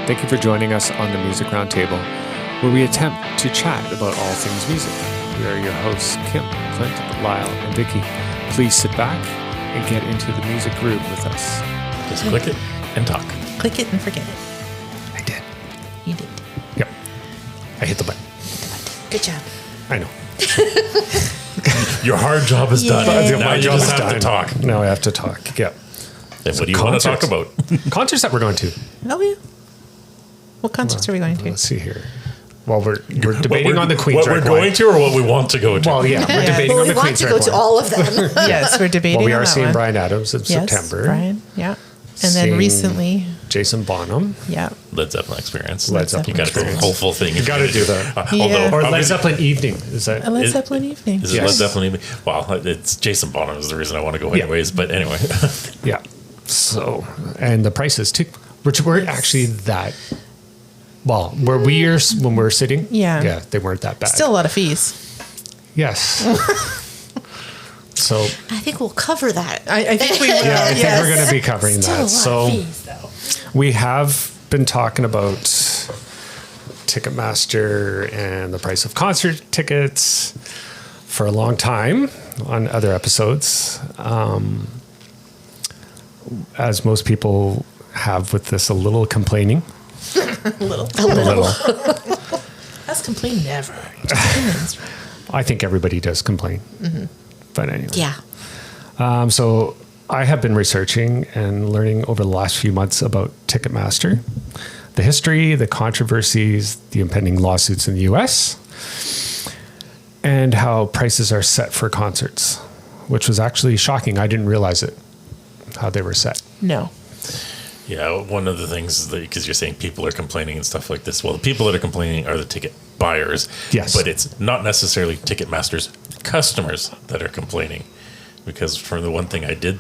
Thank you for joining us on the Music Roundtable, where we attempt to chat about all things music. We are your hosts, Kim, Clint, Lyle, and Vicky. Please sit back and get into the music groove with us. Just click it and talk. Click it and forget it. I did. You did. Yep. I hit the button. Good job. I know. Your hard job is done. Yay. Now you just have to talk. Now I have to talk. Yep. And what do you want to talk about? Concerts that we're going to. Oh, yeah. What concerts are we going to? Let's see here. Well, we're debating on the Queen's What we're Record going to or what we want to go to? Well, yeah, we're debating Well, on we the want Queen's to go Record to all of them. Yes, we're debating Well, we on are that seeing one. Bryan Adams in Yes, September. Brian, yeah. And then Seeing recently, Jason Bonham. yeah. Led Zeppelin experience. Led Zeppelin You got to go the whole full thing. You got to do that. Yeah. Although, Or Led Zeppelin Evening. Is that? A Led Zeppelin evening. Is it Yes. Led Zeppelin evening? Well, it's Jason Bonham is the reason I want to go Yeah. anyways. But anyway, Yeah. So, and the prices too, which weren't actually that. Well, where we are when we're sitting, Yeah. they weren't that bad. Still a lot of fees. Yes. So, I think we'll cover that. I think we will. yeah, I think we're going to be covering Still that. a lot So, of fees, though. we have been talking about Ticketmaster and the price of concert tickets for a long time on other episodes. As most people have with this, a little complaining. A little. A little. Us complain never. Just opinions. I think everybody does complain. But anyway. Yeah. So I have been researching and learning over the last few months about Ticketmaster, the history, the controversies, the impending lawsuits in the US, and how prices are set for concerts, which was actually shocking. I didn't realize it, how they were set. No. yeah, one of the things because you're saying people are complaining and stuff like this. Well, the people that are complaining are the ticket buyers. Yes. But it's not necessarily Ticketmaster's customers that are complaining. Because from the one thing I did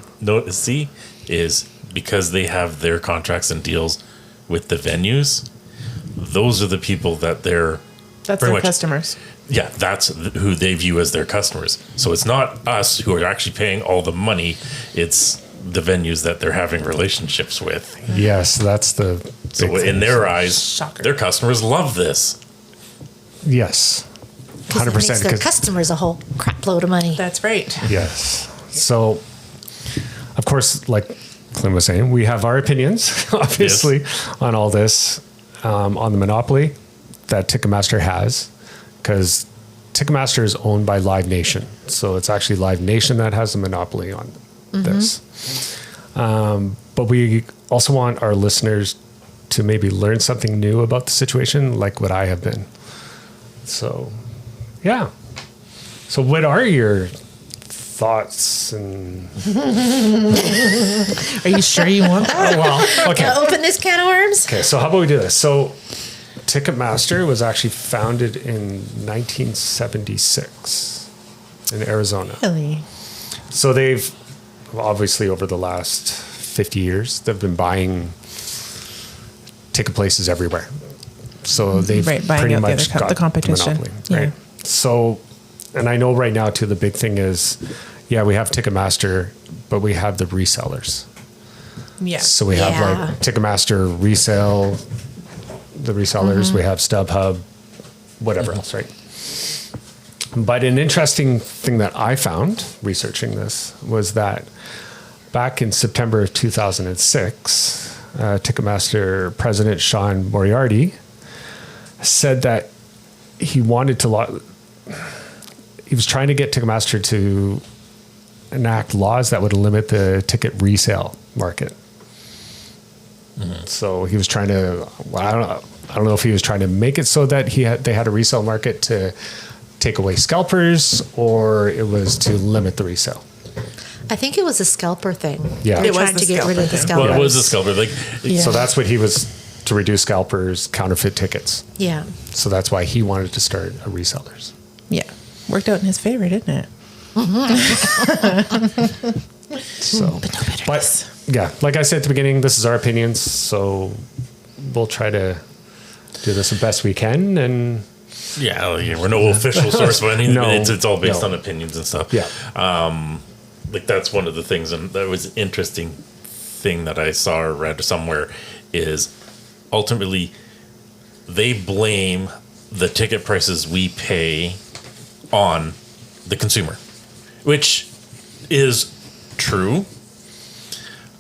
see is because they have their contracts and deals with the venues, those are the people that they're That's pretty their much- customers. yeah, that's who they view as their customers. So it's not us who are actually paying all the money. It's the venues that they're having relationships with. Yes, that's the So big in thing. their eyes, Shocker. their customers love this. Yes, Because it makes their 100%. customers a whole crap load of money. That's right. Yes. So, of course, like Clint was saying, we have our opinions, obviously, on all this, on the monopoly that Ticketmaster has, because Ticketmaster is owned by Live Nation. So it's actually Live Nation that has the monopoly on this. But we also want our listeners to maybe learn something new about the situation, like what I have been. So, yeah. So what are your thoughts and Are you sure you want that? well, okay. Open this can of worms. Okay, so how about we do this? So Ticketmaster was actually founded in 1976 in Arizona. Really? So they've obviously over the last 50 years, they've been buying ticket places everywhere. So they've Right, buying pretty out the much other got the competition. monopoly, Yeah. right? So, and I know right now too, the big thing is, yeah, we have Ticketmaster, but we have the resellers. Yeah. So we have Yeah. like Ticketmaster resale, the resellers, we have StubHub, whatever else, right? But an interesting thing that I found researching this was that back in September of 2006, Ticketmaster President Sean Moriarty said that he wanted to, he was trying to get Ticketmaster to enact laws that would limit the ticket resale market. So he was trying to, well, I don't know if he was trying to make it so that they had a resale market to take away scalpers, or it was to limit the resale. I think it was a scalper thing. Yeah. They're It was trying the to get rid of the scalper Well, scalpers. it was a scalper. Like, Yeah. So that's what he was, to reduce scalpers, counterfeit tickets. Yeah. So that's why he wanted to start a resellers. Yeah. Worked out in his favor, didn't it? So, But no bitterness. but yeah, like I said at the beginning, this is our opinions. So we'll try to do this the best we can. And yeah, like, we're no official source, but anything. No, It's all based no. on opinions and stuff. Yeah. Like that's one of the things, and that was an interesting thing that I saw or read somewhere is ultimately they blame the ticket prices we pay on the consumer, which is true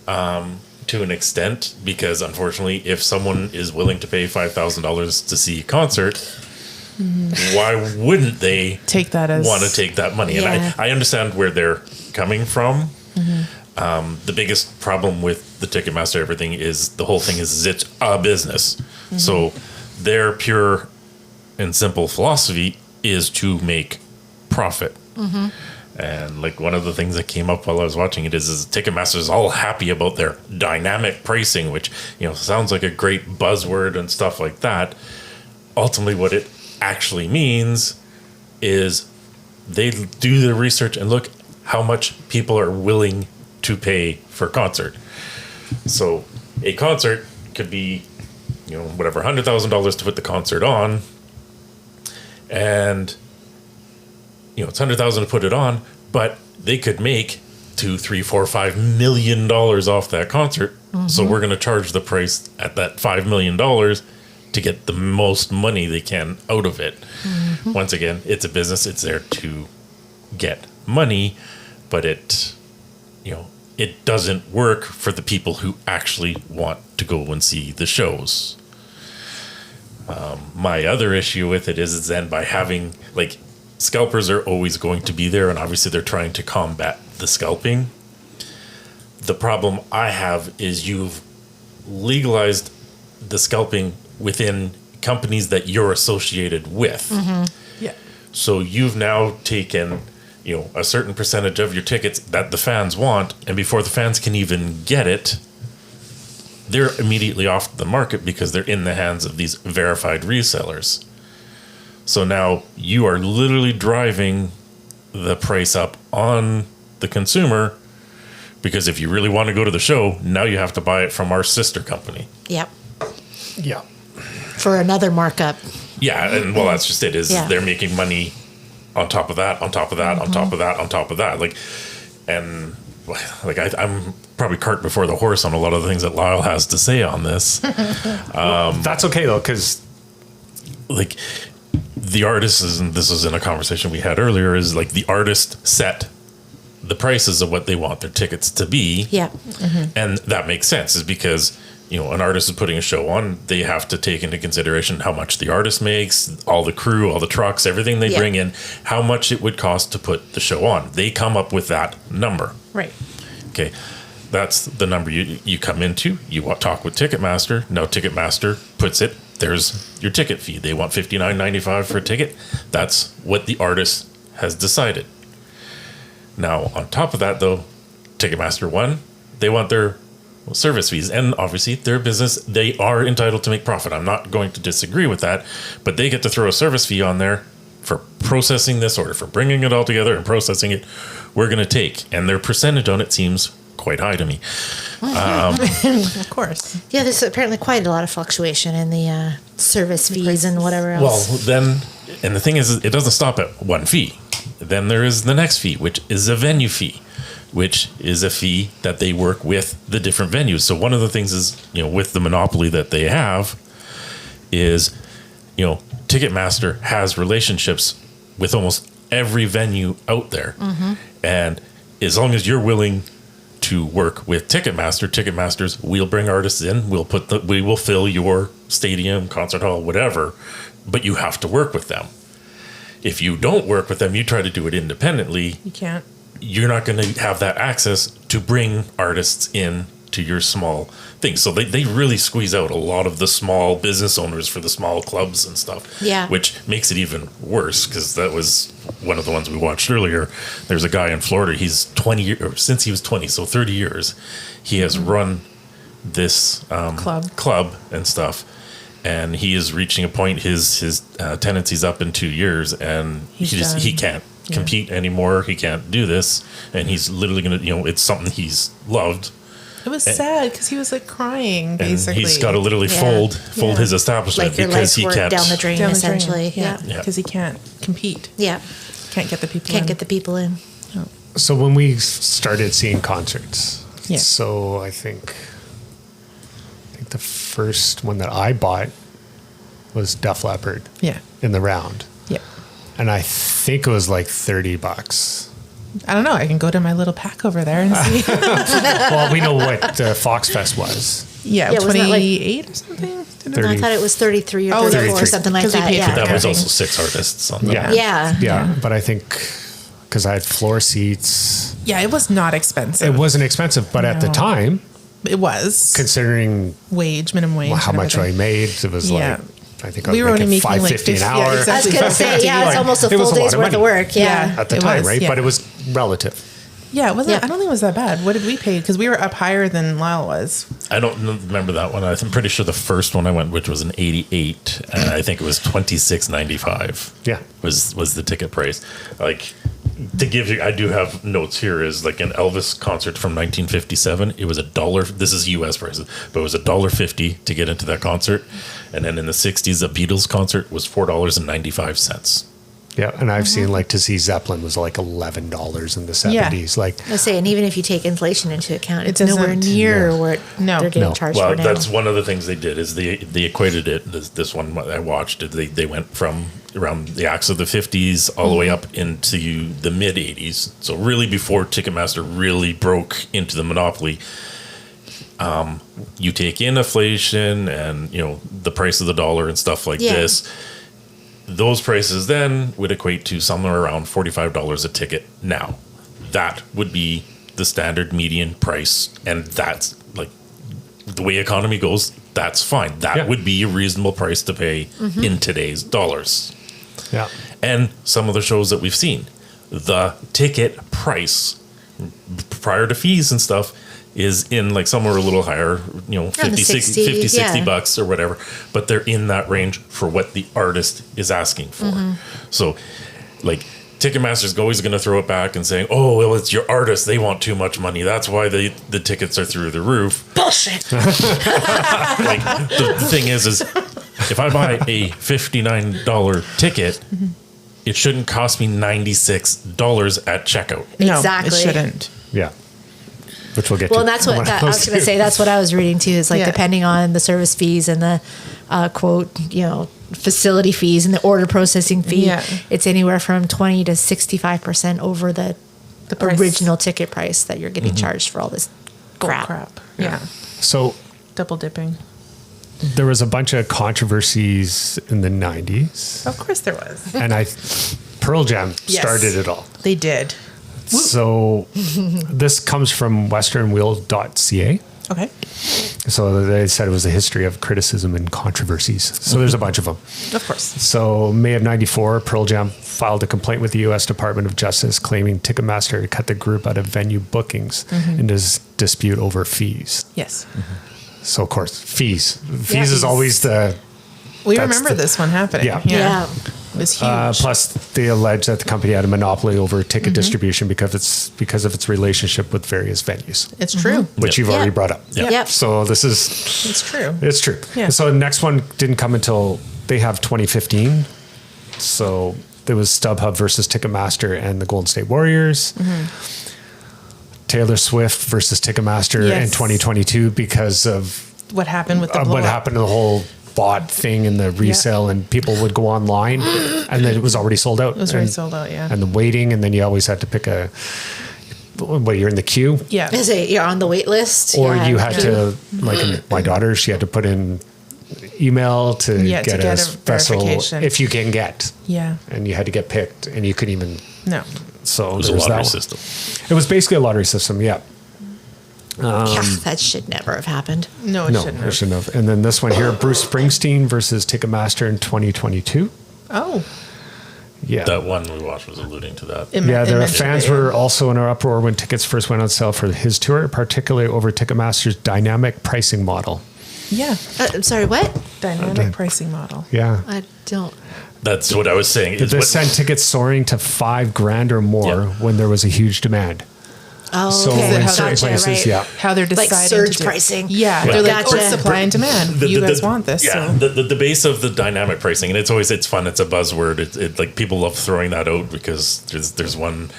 to an extent, because unfortunately, if someone is willing to pay $5,000 to see a concert, why wouldn't they Take that as want to take that money? Yeah. And I understand where they're coming from. The biggest problem with the Ticketmaster everything is the whole thing is it's a business. So their pure and simple philosophy is to make profit. And like one of the things that came up while I was watching it is Ticketmaster is all happy about their dynamic pricing, which, you know, sounds like a great buzzword and stuff like that. Ultimately, what it actually means is they do the research and look how much people are willing to pay for a concert. So a concert could be, you know, whatever, $100,000 to put the concert on, and you know, it's $100,000 to put it on, but they could make $2, $3, $4, $5 million off that concert. So we're going to charge the price at that $5 million to get the most money they can out of it. Once again, it's a business. It's there to get money, but it, you know, it doesn't work for the people who actually want to go and see the shows. My other issue with it is then by having, like, scalpers are always going to be there, and obviously they're trying to combat the scalping. The problem I have is you've legalized the scalping within companies that you're associated with. Yeah. So you've now taken, you know, a certain percentage of your tickets that the fans want, and before the fans can even get it, they're immediately off the market because they're in the hands of these verified resellers. So now you are literally driving the price up on the consumer, because if you really want to go to the show, now you have to buy it from our sister company. Yep. Yeah. For another markup. Yeah, and well, that's just it, is Yeah. they're making money on top of that, on top of that, on top of that, on top of that. Like, and like I'm probably cart before the horse on a lot of the things that Lyle has to say on this. That's okay though, because Like, the artists, and this is in a conversation we had earlier, is like the artist set the prices of what they want their tickets to be. Yeah. And that makes sense, is because, you know, an artist is putting a show on, they have to take into consideration how much the artist makes, all the crew, all the trucks, everything they Yeah. bring in, how much it would cost to put the show on. They come up with that number. Right. Okay. That's the number you come into. You talk with Ticketmaster. Now Ticketmaster puts it, there's your ticket fee. They want $59.95 for a ticket. That's what the artist has decided. Now, on top of that, though, Ticketmaster, they want their service fees. And obviously, their business, they are entitled to make profit. I'm not going to disagree with that. But they get to throw a service fee on there for processing this order, for bringing it all together and processing it. We're going to take. And their percentage on it seems quite high to me. Of course. Yeah, there's apparently quite a lot of fluctuation in the service fees and whatever Well, else. then, and the thing is, it doesn't stop at one fee. Then there is the next fee, which is a venue fee, which is a fee that they work with the different venues. So one of the things is, you know, with the monopoly that they have is, you know, Ticketmaster has relationships with almost every venue out there. And as long as you're willing to work with Ticketmasters, we'll bring artists in, we will fill your stadium, concert hall, whatever, but you have to work with them. If you don't work with them, you try to do it independently, You can't. you're not going to have that access to bring artists in to your small things. So they really squeeze out a lot of the small business owners for the small clubs and stuff. Yeah. Which makes it even worse, because that was one of the ones we watched earlier. There's a guy in Florida, he's 20 years, or since he was 20, so 30 years, he has run this club and stuff. And he is reaching a point, his tenancy's up in 2 years, and he can't compete anymore. He can't do this, and he's literally going to, you know, it's something he's loved. It was sad because he was like crying, And basically. he's got to literally fold his establishment Like your because life's he work can't. down the drain, Down the drain. essentially. Yeah. Yeah. Because he can't compete. Yeah. Can't get the people Can't in. get the people in. so when we started seeing concerts, Yeah. so I think the first one that I bought was Def Leppard Yeah. in the round. Yeah. And I think it was like $30. I don't know. I can go to my little pack over there and see. Well, we know what Fox Fest was. Yeah, wasn't that like- 28 or something. Didn't it? I thought it was 33 or Oh, 34 or 33. something like 'Cause we that. paid Yeah. for That was Yeah. also 6 artists on the Yeah. Yeah. But I think because I had floor seats, Yeah, it was not expensive. it wasn't expensive. But at the No. time, It was considering minimum wage. how and much I everything. made, it was Yeah. like, I think I We was were only making making like $5.50 an 50 hour. yeah, I was exactly. going to say, yeah, it's Like, almost a it was full a lot day's of worth of money. work. Yeah. At the It time, was, right? yeah. But it was relative. Yeah, it wasn't. Yeah. I don't think it was that bad. What did we pay? Because we were up higher than Lyle was. I don't remember that one. I'm pretty sure the first one I went, which was an 88, and I think it was $26.95. Yeah. was the ticket price. Like, to give you, I do have notes here. Is like an Elvis concert from 1957. It was $1. This is U.S. prices, but it was $1.50 to get into that concert, and then in the 60s, a Beatles concert was $4.95. Yeah. And I've seen like to see Zeppelin was like $11 in the 70s. Like, I say, and even if you take inflation into account, it's doesn't- nowhere near No. what No. they're getting No. charged Well, for now. that's one of the things they did is they equated it. This one I watched, they went from around the acts of the 50s all the way up into the mid 80s. So really before Ticketmaster really broke into the monopoly. You take in inflation and the price of the dollar and stuff like Yeah. this. Those prices then would equate to somewhere around $45 a ticket now. That would be the standard median price, and that's like the way economy goes. That's fine. That Yeah. would be a reasonable price to pay in today's dollars. yeah. And some of the shows that we've seen, the ticket price prior to fees and stuff is in like somewhere a little higher, 50, 60, 50, 60 yeah. bucks or whatever, but they're in that range for what the artist is asking for. So like Ticketmaster's always going to throw it back and saying, oh, well, it's your artist. They want too much money. That's why the tickets are through the roof. bullshit. Like the thing is if I buy a $59 ticket, it shouldn't cost me $96 at checkout. No, Exactly. it shouldn't. Yeah. Which we'll get Well, to. and that's what I was going to say. That's what I was reading too. Is like Yeah. depending on the service fees and the quote, facility fees and the order processing fee, Yeah. it's anywhere from 20 to 65% over the price. original ticket price that you're getting charged for all this crap. Yeah. So Double dipping. there was a bunch of controversies in the 90s. Of course there was. And Pearl Jam Yes. started it all. They did. So this comes from westernwheel.ca. Okay. So they said it was a history of criticism and controversies. So there's a bunch of them. Of course. So May of 94, Pearl Jam filed a complaint with the U.S. Department of Justice claiming Ticketmaster had cut the group out of venue bookings in this dispute over fees. Yes. So of course, fees. Fees fees. is always the... We That's remember the- this one happening. Yeah. Yeah. It was huge. plus, they allege that the company had a monopoly over ticket distribution because of its relationship with various venues, It's true. which Yep. you've already Yep. brought up. Yep. Yep. So this is... It's true. It's true. Yeah. So the next one didn't come until they have 2015. So there was StubHub versus Ticketmaster and the Golden State Warriors. Taylor Swift versus Ticketmaster in Yes. 2022 because of What happened with the blow what up. happened to the whole bot thing and the resale, and people would go online and then it was already sold out. It was already sold out, yeah. And the waiting, and then you always had to pick you're in the queue. Yeah. Is it you're on the wait list? Or Yeah. you had to, like my daughter, she had to put in email to Yeah, to get get a a special, verification. if you can get, Yeah. and you had to get picked, and you couldn't even. No. So It was a there was that lottery one. system. It was basically a lottery system. Yeah. Yeah, that should never have happened. No, it No, shouldn't it have. shouldn't have. And then this one here, Bruce Springsteen versus Ticketmaster in 2022. Oh. Yeah. That one we watched was alluding to that. Yeah, their mentioned fans it, yeah. were also in an uproar when tickets first went on sale for his tour, particularly over Ticketmaster's dynamic pricing model. Yeah. I'm sorry, what? Dynamic pricing model. Yeah. I don't. That's what I was saying. Is This what- sent tickets soaring to $5,000 or more Yeah. when there was a huge demand. Oh, So okay. in how certain Gotcha, places, right. yeah. How they're Like deciding surge to do. pricing. Yeah, Yeah. they're like, Gotcha. oh, supply and demand. You guys want this. Yeah, So. the base of the dynamic pricing, and it's fun. It's a buzzword. It like people love throwing that out because there's one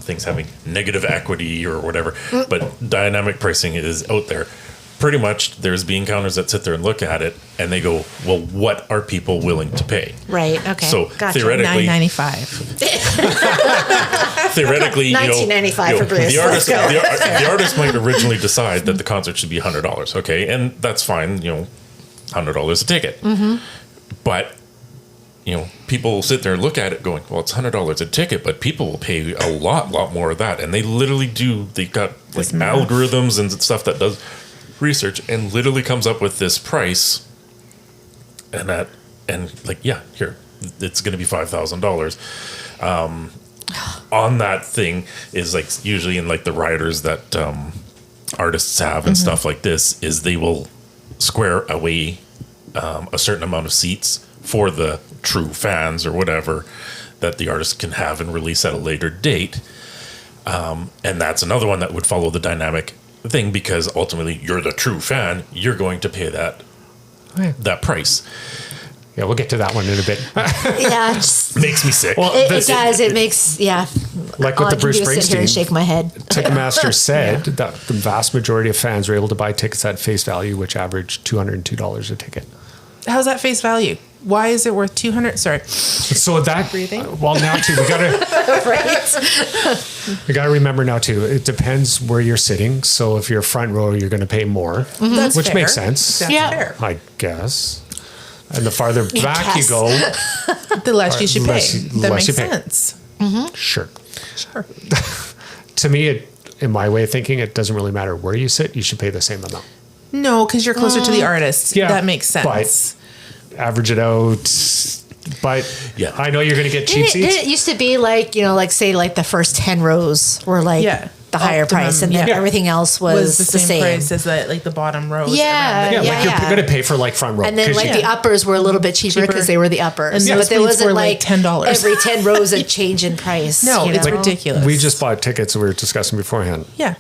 thing's having negative equity or whatever. But dynamic pricing is out there. pretty much there's bean counters that sit there and look at it and they go, well, what are people willing to pay? Right. Okay. So Gotcha. theoretically, $9.95. $19.95 for Bruce. the artist, Let's go. the artist might originally decide that the concert should be $100. Okay, and that's fine. $100 a ticket. But people will sit there and look at it going, well, it's $100 a ticket, but people will pay a lot more of that. And they literally do. They've got like algorithms and stuff that does research and literally comes up with this price. And here, it's going to be $5,000. On that thing is like usually in like the riders that artists have and stuff like this is they will square away a certain amount of seats for the true fans or whatever that the artist can have and release at a later date. And that's another one that would follow the dynamic thing because ultimately you're the true fan. You're going to pay that price. Yeah, we'll get to that one in a bit. Yeah, just, Makes me sick. Well, it does. It makes like all with I the can Bruce do is sit here and Springsteen, shake my head. Ticketmaster said that the vast majority of fans were able to buy tickets at face value, which averaged $202 a ticket. How's that face value? Why is it worth 200? Sorry. So that, Breathing? well, now too, we gotta remember now too. It depends where you're sitting. So if you're front row, you're going to pay more, That's which fair. makes sense, That's Yeah. fair. I guess. And the farther back you guess. go, The less you should pay. less That less makes you pay. sense. sure. Sure. To me, in my way of thinking, it doesn't really matter where you sit. You should pay the same amount. No, because you're closer to the artist. Yeah, That makes sense. Average it out. But Yeah. I know you're going to get cheap Didn't seats. it used to be like, say like the first 10 rows were like the higher Optimum, price and then yeah. everything else was the same price as the bottom rows. Yeah, around Yeah, like you're going to pay for like front row. And then 'cause like you- the uppers were a little bit cheaper Cheaper. because they were the uppers. And But there nosebleeds wasn't were, like like, $10. every 10 rows a change in price. No, you it's know? ridiculous. we just bought tickets we were discussing beforehand Yeah.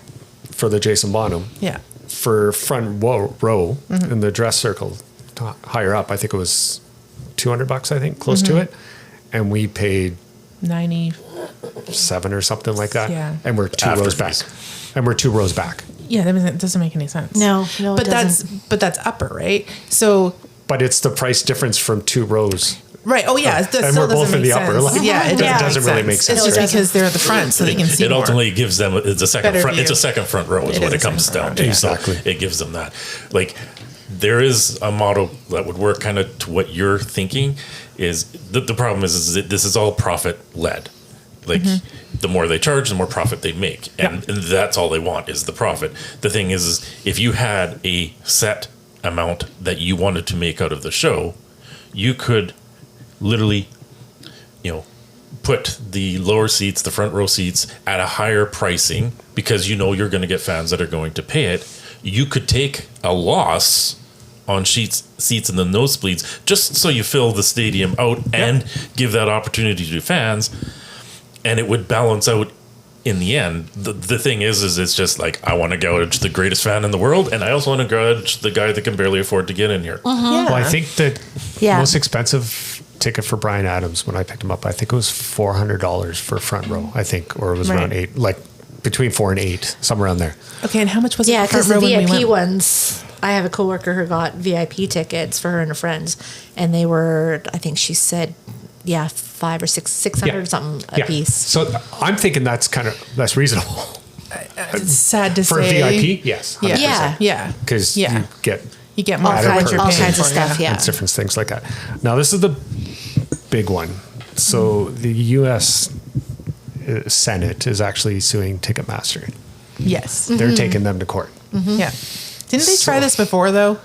for the Jason Bonham. Yeah. For front row in the dress circle higher up. I think it was $200, I think, close to it. And we paid 90. $7 or something like that. Yeah. And we're two After rows back. fees. And we're 2 rows back. Yeah, that doesn't make any sense. No, it but doesn't. that's upper, right? So But it's the price difference from 2 rows. right. Oh yeah, that And still we're both doesn't in make the upper. sense. Like, Yeah, it doesn't doesn't really make sense, It's just right? because they're at the front, so they can see It more. ultimately gives them it's a second Better front. It's view. a second front row is It what is it a comes second down front to. row, Exactly. So it gives them that. Like there is a model that would work kind of to what you're thinking. Is the problem is that this is all profit led. Like the more they charge, the more profit they make, and that's all they want is the profit. The thing is if you had a set amount that you wanted to make out of the show, you could literally, put the lower seats, the front row seats at a higher pricing because you're going to get fans that are going to pay it. You could take a loss on seats in the nosebleeds just so you fill the stadium out and give that opportunity to fans, and it would balance out in the end. The thing is it's just like I want to gouge the greatest fan in the world, and I also want to gouge the guy that can barely afford to get in here. Yeah. Well, I think the Yeah. most expensive ticket for Bryan Adams when I picked him up, I think it was $400 for front row, I think, or it was around Right. 8, like between 4 and 8, somewhere around there. Okay, and how much was it? Yeah, for because front the row when we VIP went? ones, I have a coworker who got VIP tickets for her and her friends, and they were, I think she said, $500 or $600 something a piece. So I'm thinking that's reasonable. It's sad to For a say. VIP, yes. Yeah. 100%. Yeah. Yeah. Because Yeah. you get You get more All for what kinds, you're all paying kinds of for, stuff, yeah. and different things like that. Now, this is the big one. So the U.S. Senate is actually suing Ticketmaster. Yes. They're taking them to court. Yeah. Didn't they try So- this before though?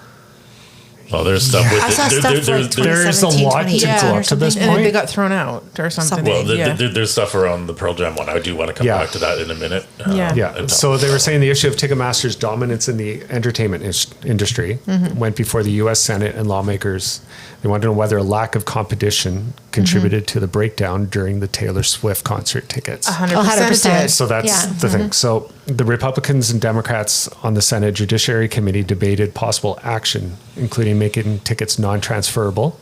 Well, there's stuff with I saw it. stuff like There's a 2017, lot to 2018 go or up to this something. And then they point. got thrown out or something. Something. Well, yeah. there's stuff around the Pearl Jam one. I do want to come Yeah. back to that in a minute. Yeah. Yeah. and So talk they were about saying the issue of Ticketmaster's dominance in the entertainment industry went before the U.S. Senate and lawmakers. They wanted to know whether a lack of competition contributed to the breakdown during the Taylor Swift concert tickets. 100% did. So that's Yeah. the thing. So the Republicans and Democrats on the Senate Judiciary Committee debated possible action, including making tickets non-transferable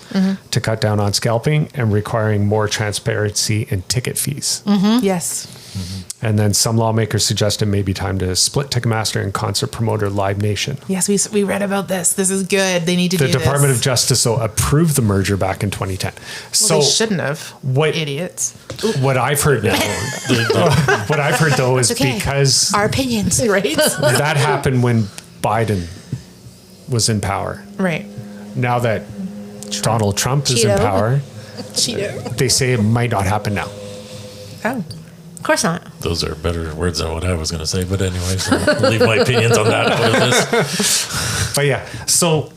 to cut down on scalping and requiring more transparency in ticket fees. Yes. And then some lawmakers suggested maybe time to split Ticketmaster and concert promoter Live Nation. Yes, we read about this. This is good. They need to do The this. Department of Justice approved the merger back in 2010. Well, So they shouldn't have. what- Idiots. what I've heard now, what I've heard though is Okay. because Our opinions. Right? that happened when Biden was in power. Right. Now that Donald Trump is in Cheeto. power, Cheeto. they say it might not happen now. Oh. Of course not. Those are better words than what I was going to say. But anyways, I'll leave my opinions on that out of this. But yeah, so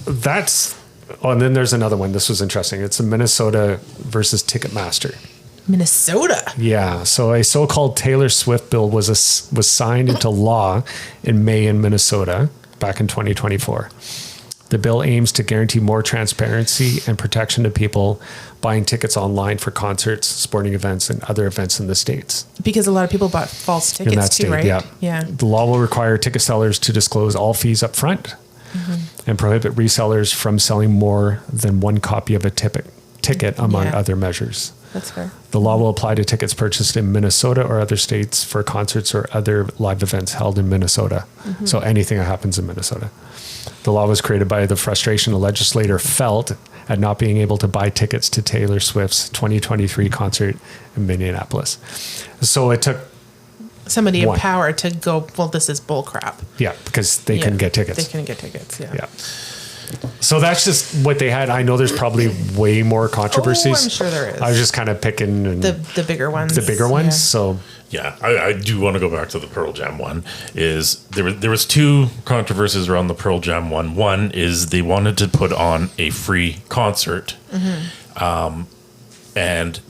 that's. Oh, and then there's another one. This was interesting. It's a Minnesota versus Ticketmaster. Minnesota. Yeah, so a so-called Taylor Swift bill was signed into law in May in Minnesota back in 2024. The bill aims to guarantee more transparency and protection to people buying tickets online for concerts, sporting events, and other events in the states. Because a lot of people bought false tickets In that too, state, right? yeah. Yeah. The law will require ticket sellers to disclose all fees up front and prohibit resellers from selling more than one copy of a ticket among Yeah. other measures. That's fair. The law will apply to tickets purchased in Minnesota or other states for concerts or other live events held in Minnesota. So anything that happens in Minnesota. The law was created by the frustration a legislator felt at not being able to buy tickets to Taylor Swift's 2023 concert in Minneapolis. So it took, Somebody in One. power to go, well, this is bull crap. yeah, because they couldn't get tickets. They couldn't get tickets, yeah. Yeah. So that's just what they had. I know there's probably way more controversies. Oh, I'm sure there is. I was just kind of picking The bigger ones. the bigger ones. Yeah. So Yeah, I do want to go back to the Pearl Jam one. Is there was two controversies around the Pearl Jam one. One is they wanted to put on a free concert, and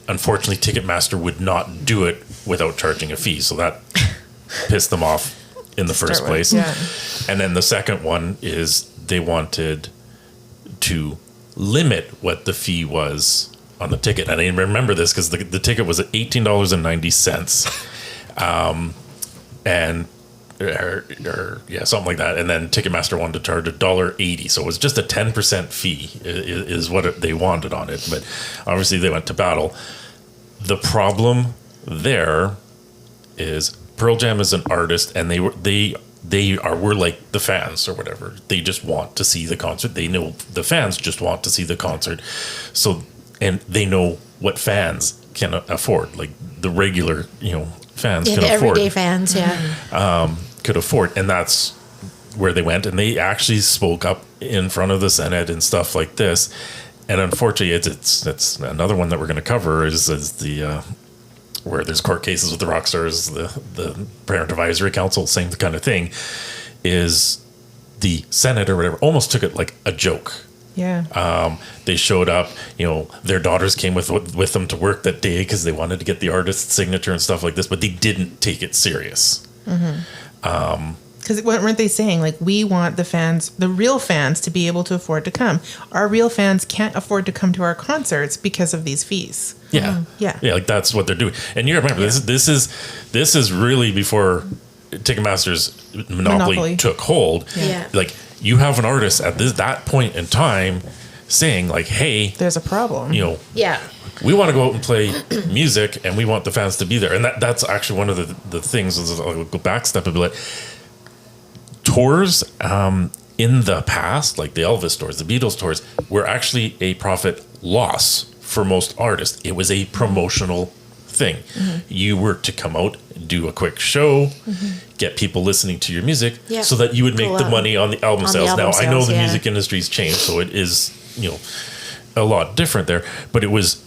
unfortunately, Ticketmaster would not do it without charging a fee. So that pissed them off in the first Start with, place. yeah. And then the second one is they wanted to limit what the fee was on the ticket. And I remember this because the ticket was at $18.90. And yeah, something like that. And then Ticketmaster wanted to charge $1.80. So it was just a 10% fee is what they wanted on it. But obviously they went to battle. The problem there is Pearl Jam is an artist, and we're like the fans or whatever. They just want to see the concert. They know the fans just want to see the concert. So, and they know what fans can afford, like the regular, fans Yeah, can the afford. everyday fans, yeah. Could afford, and that's where they went. And they actually spoke up in front of the Senate and stuff like this. And unfortunately, it's another one that we're going to cover is the where there's court cases with the rock stars, the Parent Advisory Council, same kind of thing. Is the Senate or whatever almost took it like a joke. Yeah. They showed up, their daughters came with them to work that day because they wanted to get the artist's signature and stuff like this, but they didn't take it serious. Because weren't they saying, like, we want the fans, the real fans, to be able to afford to come? Our real fans can't afford to come to our concerts because of these fees. Yeah. Yeah. Yeah, like that's what they're doing. And you remember this is really before Ticketmaster's monopoly took hold. Yeah. Like you have an artist at that point in time saying like, hey, There's a problem. Yeah. we want to go out and play music and we want the fans to be there. And that's actually one of the things is I'll go back step a bit. Tours in the past, like the Elvis tours, the Beatles tours, were actually a profit loss for most artists. It was a promotional thing. You were to come out, do a quick show, get people listening to your music Yeah. so that you would make Go the out money on the album on the sales. album Now, I know sales, the yeah. music industry's changed, so it is, a lot different there. But it was,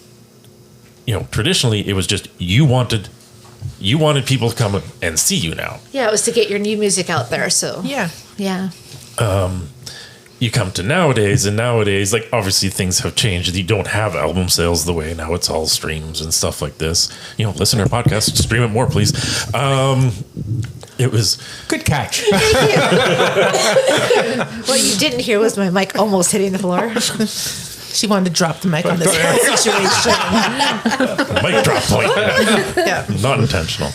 traditionally, it was just you wanted people to come and see you now. Yeah, it was to get your new music out there. So Yeah. yeah. You come to nowadays, and nowadays, like obviously things have changed. You don't have album sales the way now. It's all streams and stuff like this. Listen to our podcast, stream it more, please. It was good catch. What you didn't hear was my mic almost hitting the floor. She wanted to drop the mic on this whole situation. mic drop point. Yeah. Not intentional.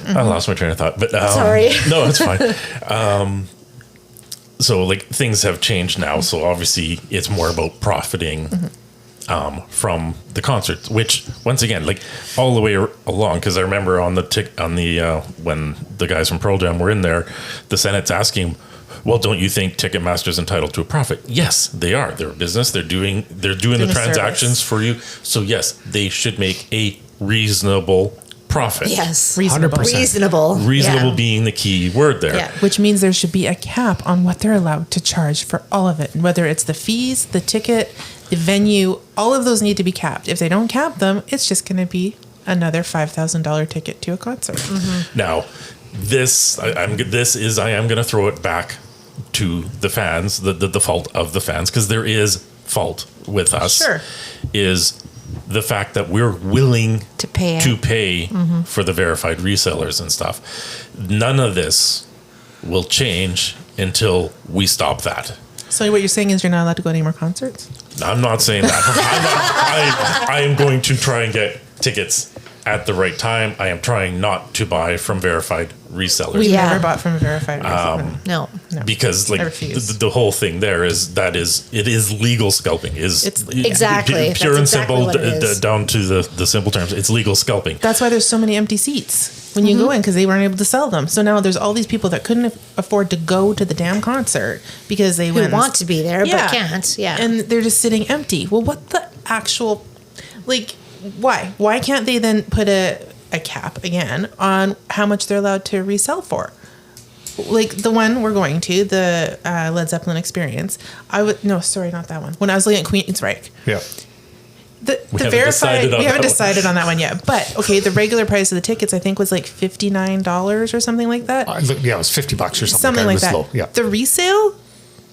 I lost my train of thought, but Sorry. No, it's fine. So like things have changed now. So obviously it's more about profiting from the concert, which once again, like all the way along, because I remember on the when the guys from Pearl Jam were in there, the Senate's asking, well, don't you think Ticketmaster's entitled to a profit? Yes, they are. They're a business. They're doing the transactions for you. So yes, they should make a reasonable profit. Yes. Reasonable. 100%. Reasonable Yeah. being the key word there. Yeah. Which means there should be a cap on what they're allowed to charge for all of it. Whether it's the fees, the ticket, the venue, all of those need to be capped. If they don't cap them, it's just going to be another $5,000 ticket to a concert. Now, I am going to throw it back to the fans, the fault of the fans, because there is fault with us. Sure. Is the fact that we're willing To pay it. for the verified resellers and stuff. None of this will change until we stop that. So what you're saying is you're not allowed to go to any more concerts? I'm not saying that. I am going to try and get tickets at the right time. I am trying not to buy from verified resellers. We Yeah. never bought from a verified reseller. No. Because like I refuse. the whole thing there is it is legal scalping. Exactly. Pure That's and exactly simple what it is. down to the simple terms. It's legal scalping. That's why there's so many empty seats when you go in, because they weren't able to sell them. So now there's all these people that couldn't afford to go to the damn concert because they Who want to be there Yeah. but can't. Yeah. And they're just sitting empty. Well, what the actual, like, why? Why can't they then put a cap again on how much they're allowed to resell for? Like the one we're going to, the Led Zeppelin Experience. No, sorry, not that one. When I was looking at Queensryche. Yeah. The haven't verified, decided on we haven't that one. decided on that one yet. But okay, the regular price of the tickets I think was like $59 or something like that. Yeah, it was $50 or something. Something It like was that. low. Yeah. The resale,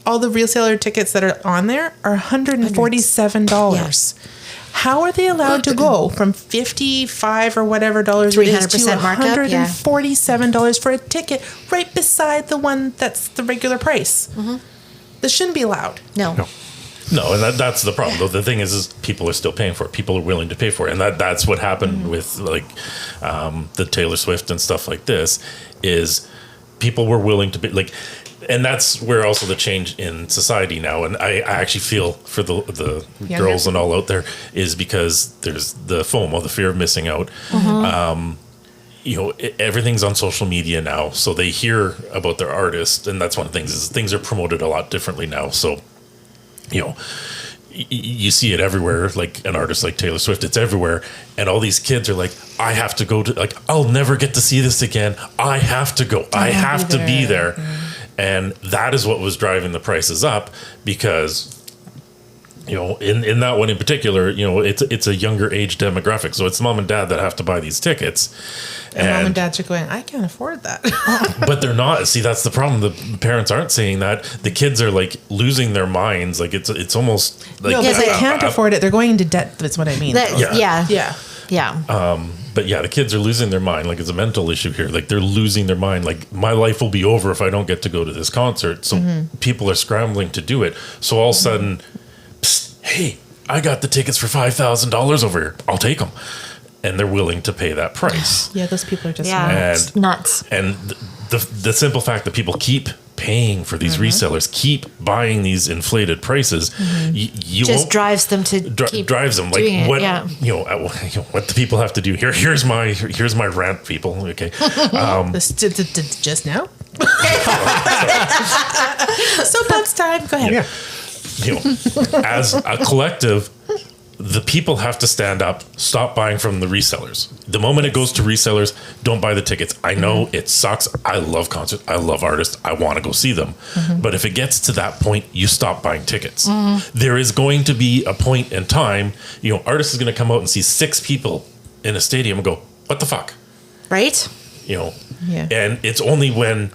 all the reseller tickets that are on there are $147. How are they allowed to go from $55 or whatever dollars it is to 300% markup, yeah. $147 for a ticket right beside the one that's the regular price? This shouldn't be allowed. No. No, and that's the problem. Though the thing is people are still paying for it. People are willing to pay for it, and that's what happened with like the Taylor Swift and stuff like this. Is people were willing to be like, and that's where also the change in society now. And I actually feel for the girls and all out there is because there's the FOMO, the fear of missing out. Everything's on social media now, so they hear about their artist, and that's one of the things is things are promoted a lot differently now. So, you see it everywhere. Like an artist like Taylor Swift, it's everywhere, and all these kids are like, I have to go to, like, I'll never get to see this again. I have to go. I have to be there. And that is what was driving the prices up because, in that one in particular, it's a younger age demographic. So it's mom and dad that have to buy these tickets. And mom and dads are going, I can't afford that. But they're not. See, that's the problem. The parents aren't saying that. The kids are like losing their minds. Like it's almost like. No, because they can't afford it. They're going into debt. That's what I mean. Yeah. But yeah, the kids are losing their mind. Like it's a mental issue here. Like they're losing their mind. Like my life will be over if I don't get to go to this concert. So people are scrambling to do it. So all of a sudden, hey, I got the tickets for $5,000 over here. I'll take them. And they're willing to pay that price. Yeah, those people are just And- nuts. And the simple fact that people keep paying for these resellers, keep buying these inflated prices, you Just won't, drives them to keep drives them like doing it, what yeah. What the people have to do here. Here's my rant, people. Okay, just now. Soapbox time. Go ahead. Yeah. As a collective, the people have to stand up, stop buying from the resellers. The moment it goes to resellers, don't buy the tickets. I know it sucks. I love concerts. I love artists. I want to go see them. But if it gets to that point, you stop buying tickets. There is going to be a point in time, artists is going to come out and see 6 people in a stadium and go, what the fuck? Right? Yeah. And it's only when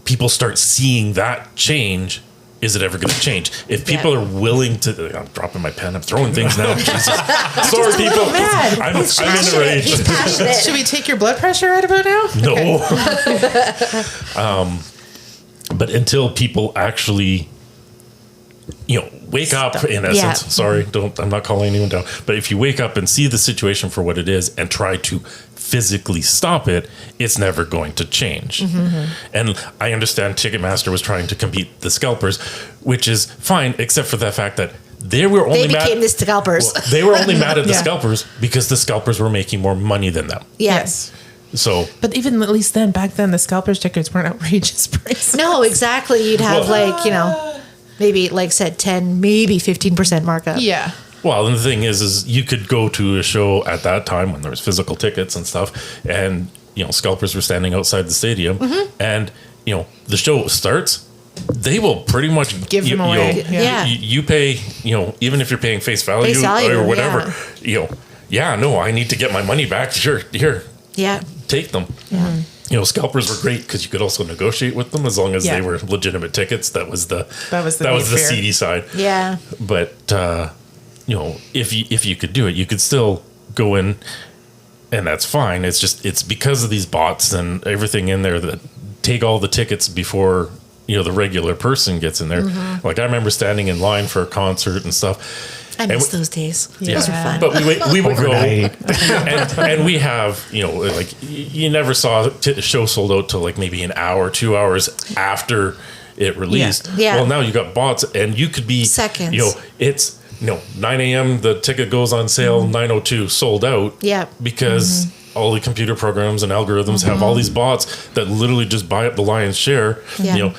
people start seeing that change is it ever going to change? If people are willing to, I'm dropping my pen, I'm throwing things now. Jesus. Sorry, people. mad. I'm in a rage. He's passionate. Should we take your blood pressure right about now? No. But until people actually, wake up in essence. Yeah. Sorry, I'm not calling anyone down. But if you wake up and see the situation for what it is and try to physically stop it, it's never going to change. And I understand Ticketmaster was trying to compete the scalpers, which is fine, except for the fact that they were only They became the scalpers. Well, they were only mad at the Yeah. scalpers because the scalpers were making more money than them. Yes. So But even at least then, back then, the scalpers tickets weren't outrageous prices. No, exactly. You'd have maybe like said 10, maybe 15% markup. Yeah. well, and the thing is you could go to a show at that time when there was physical tickets and stuff, and scalpers were standing outside the stadium, and the show starts. They will pretty much Give them away. Yeah. You pay, even if you're paying face value, or whatever. I need to get my money back. Sure, here, Yeah. take them. Yeah. Scalpers were great because you could also negotiate with them as long as Yeah. they were legitimate tickets. That was the neat fare. seedy side. Yeah. But if you could do it, you could still go in, and that's fine. It's because of these bots and everything in there that take all the tickets before the regular person gets in there. Like I remember standing in line for a concert and stuff. I And miss we- those days. Yeah. Those were fun. But we would go, Overnight. and we have, like you never saw a show sold out till like maybe an hour, 2 hours after it released. Yeah. Well, now you got bots, and you could be Seconds. It's 9 a.m. the ticket goes on sale, 9:02 sold out. Yeah. Because all the computer programs and algorithms have all these bots that literally just buy up the lion's share. Yeah.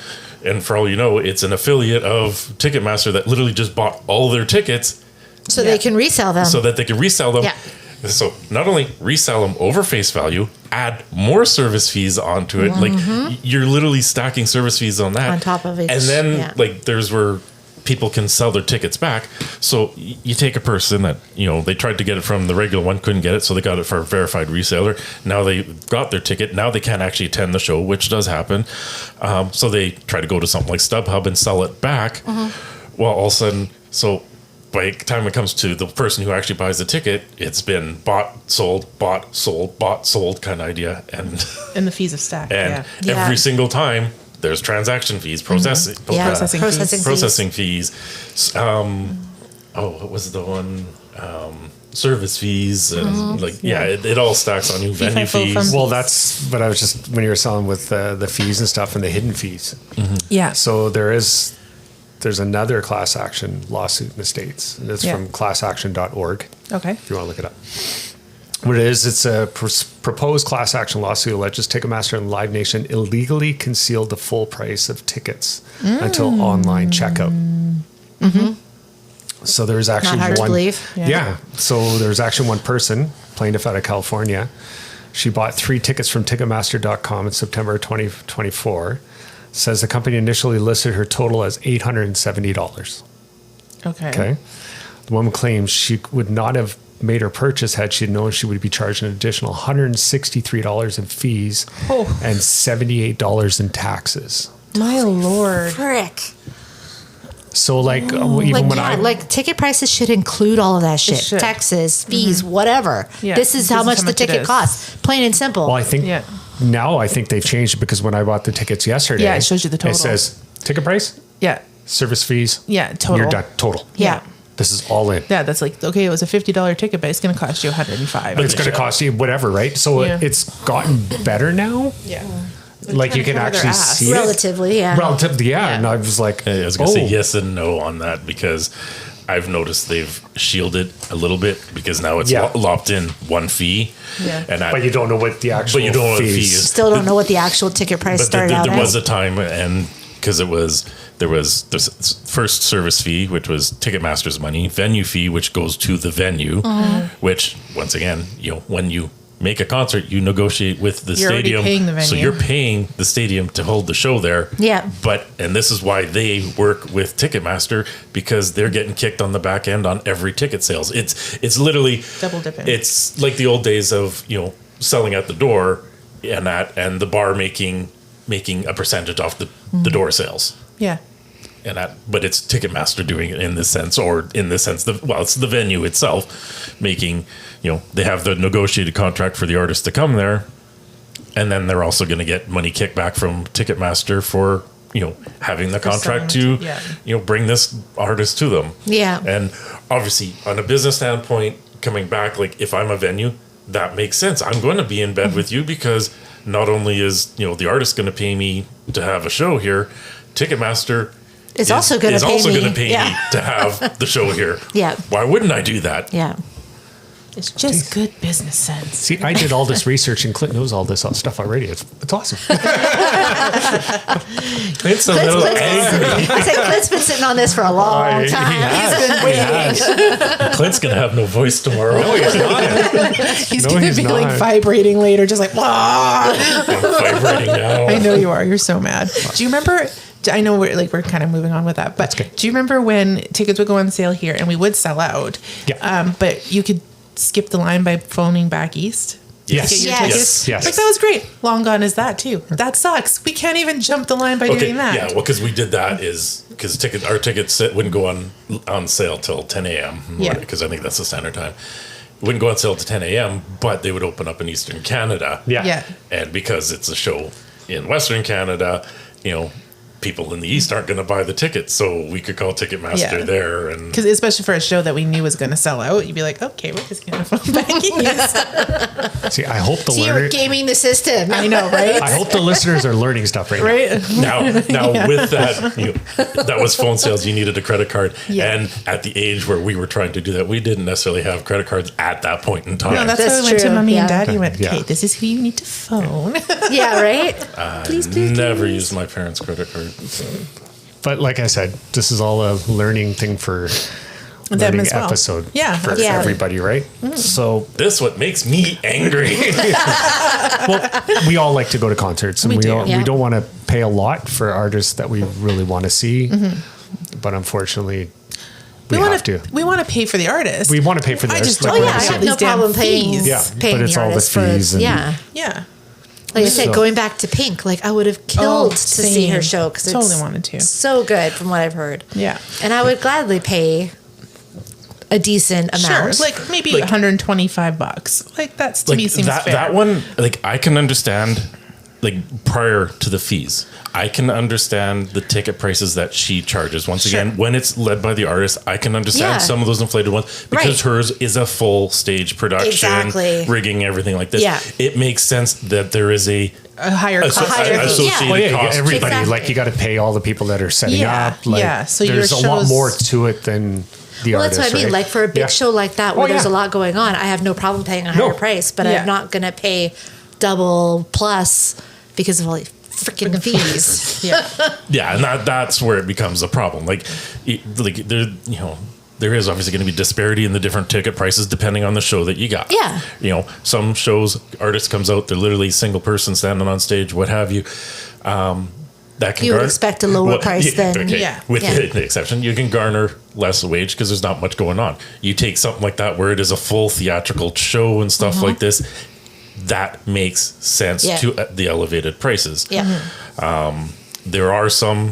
And for all you know, it's an affiliate of Ticketmaster that literally just bought all their tickets So they can resell them. so that they can resell them. Yeah. So not only resell them over face value, add more service fees onto it. Like you're literally stacking service fees on that On top of it, and then yeah. like there's where people can sell their tickets back. So you take a person that they tried to get it from the regular one, couldn't get it, so they got it for a verified reseller. Now they got their ticket. Now they can't actually attend the show, which does happen. So they try to go to something like StubHub and sell it back. Well, all of a sudden, so by the time it comes to the person who actually buys the ticket, it's been bought, sold kind of idea, and And the fees of stack. and Yeah. every single time there's transaction fees, processing Processing fees. What was the one? Service fees, and it all stacks on you. Venue FIFO fees. funds. Well, that's what I was just when you were selling with the fees and stuff and the hidden fees. Yeah. So there's another class action lawsuit in the States. And it's Yeah. from classaction.org. Okay. If you want to look it up. What it is, it's a proposed class action lawsuit alleges Ticketmaster and Live Nation illegally concealed the full price of tickets until online checkout. So there's actually Not hard to one. believe. Yeah. So there's actually one person, plaintiff out of California. She bought 3 tickets from Ticketmaster.com in September 2024. Says the company initially listed her total as $870. Okay. Okay. The woman claims she would not have made her purchase had she known she would be charged an additional $163 in fees Oh. and $78 in taxes. My lord. Frick. So even when I ticket prices should include all of that shit. should. Taxes, fees, whatever. Yeah. This is how much the it ticket is. costs. Plain and simple. well, I think Yeah. now I think they've changed it because when I bought the tickets yesterday, Yeah, it shows you the total. It says ticket price, Yeah. service fees, Yeah. Total. you're done. Total. yeah. This is all in. Yeah. That's like, okay, it was a $50 ticket, but it's going to cost you $105. But it's going to cost you whatever, right? So Yeah. it's gotten better now. Yeah. Like you can cover their actually ass. see it. Relatively, yeah. Relatively, yeah. Yeah. And I was like, I was going to say yes and no on that because I've noticed they've shielded a little bit because now it's Yeah. lopped in one fee. Yeah. And But you don't know what the actual But you don't know what the fee fees. is. Still don't know what the actual ticket price But started out there at. was a time, and because there was the first service fee, which was Ticketmaster's money, venue fee, which goes to the venue, which once again, when you make a concert, you negotiate with the You're already stadium, paying the so venue. you're paying the stadium to hold the show there. Yeah. And this is why they work with Ticketmaster because they're getting kicked on the back end on every ticket sales. It's literally Double dipping. It's like the old days of selling at the door and the bar making a percentage off the door sales. Yeah. But it's Ticketmaster doing it in this sense, it's the venue itself making, they have the negotiated contract for the artist to come there, and then they're also going to get money kickback from Ticketmaster for having the contract to selling, bring this artist to them. Yeah. And obviously, on a business standpoint, coming back, like if I'm a venue, that makes sense. I'm going to be in bed with you because not only is the artist going to pay me to have a show here, Ticketmaster It's also going to pay also me. going to pay me to have the show here. Yeah. Why wouldn't I do that? Yeah. It's just good business sense. See, I did all this research and Clint knows all this stuff already. It's awesome. Clint's a little angry. I said Clint's been sitting on this for a long time. He's been waiting. Clint's going to have no voice tomorrow. No, he's not. He's No, going to he's be like not. vibrating later, just like, "Wah!" I'm vibrating now. I know you are. You're so mad. Do you remember? I know we're kind of moving on with that, but okay. do you remember when tickets would go on sale here and we would sell out? Yeah. But you could skip the line by phoning back east. Yes. Get your Yes. tickets. Yes. Like that was great. Long gone is that too. That sucks. We can't even jump the line by doing that. Yeah, well, because we did that is because our tickets wouldn't go on sale till 10 a.m. Yeah. Because I think that's the standard time. Wouldn't go on sale till 10 a.m., but they would open up in Eastern Canada. Yeah. Yeah. And because it's a show in Western Canada, people in the East aren't going to buy the tickets, so we could call Ticketmaster Yeah. there. And Because especially for a show that we knew was going to sell out, you'd be like, okay, we're just going to phone back east. See, I hope the So you were gaming the system. I know, right? I hope the listeners are learning stuff right, Right? now with that, that was phone sales. You needed a credit card, Yeah. and at the age where we were trying to do that, we didn't necessarily have credit cards at that point in time. No, that's That's why I went to true, mommy and yeah. daddy and went, Yeah. okay, this is who you need to phone. Yeah, right? Please, please, Never please. used my parents' credit card. But like I said, this is all a learning thing for Them learning as well. episode Yeah, for absolutely. everybody, right? So This what makes me angry. we all like to go to concerts, and We do. Yeah. we don't want to pay a lot for artists that we really want to see, but unfortunately, we have to. We want to pay for the artist. We want to pay for the I artist. just like don't Oh, what yeah, I'm I saying. have no These damn problem paying, fees. Yeah, paying but it's the all the artist fees for, and- yeah. Yeah. Like I said, So- going back to Pink, like I would have killed to see same. her show because Totally it's wanted to. so good from what I've heard. Yeah. And I would gladly pay a decent amount. Sure. Like maybe $125. Like that's to me seems that, fair. that one, like I can understand, like prior to the fees, I can understand the ticket prices that she charges. Once Sure. again, when it's led by the artist, I can understand Yeah. some of those inflated ones because Right. hers is a full stage production, Exactly. rigging, everything like this. Yeah. It makes sense that there is a a higher cost. higher fee. associated Yeah. Well, yeah, cost. everybody Exactly. like you got to pay all the people that are setting Yeah, up. Like, yeah. So your there's a lot shows- more to it than the Well, artist. that's what I mean. right? Like for a big Yeah. show like that where Oh, there's yeah. a lot going on, I have no problem paying a No. higher price, but Yeah. I'm not going to pay double plus because of all these freaking fees. Yeah. Yeah, and that's where it becomes a problem. Like there, there is obviously going to be disparity in the different ticket prices depending on the show that you got. Yeah. Some shows, artist comes out, they're literally a single person standing on stage, what have you. That can You would expect a lower price than- okay, Yeah. with Yeah. the exception, you can garner less wage because there's not much going on. You take something like that where it is a full theatrical show and stuff like this, that makes sense Yeah. to the elevated prices. Yeah. There are some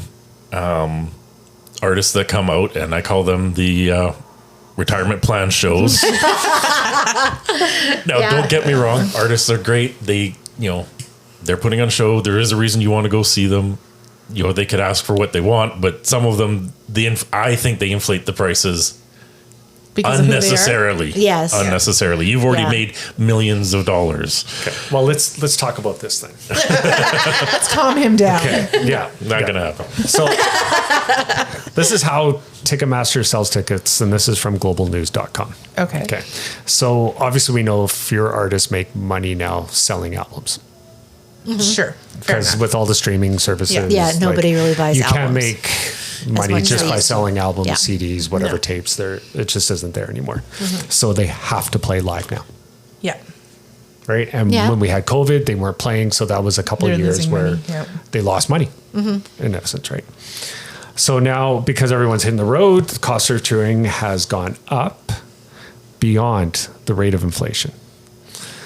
artists that come out, and I call them the retirement plan shows. Now, Yeah. don't get me wrong, artists are great. They, they're putting on a show. There is a reason you want to go see them. They could ask for what they want, but some of them, I think they inflate the prices Because of who they are. unnecessarily. Yes. Unnecessarily. You've already Yeah. made millions of dollars. Okay. Well, let's talk about this then. Let's calm him down. Yeah, Not yeah. going to happen. So this is how Ticketmaster sells tickets, and this is from globalnews.com. Okay. Okay. So obviously we know if your artists make money now selling albums. Sure. Fair Because enough. with all the streaming services, Yeah, nobody really buys You can't albums make money much as just they by used to. selling albums, Yeah. CDs, whatever No. tapes. It just isn't there anymore. So they have to play live now, Yeah. right? And Yeah. when we had COVID, they weren't playing, so that was a couple of They're years losing where money, yeah. they lost money, in essence, right? So now, because everyone's hitting the road, the cost of touring has gone up beyond the rate of inflation.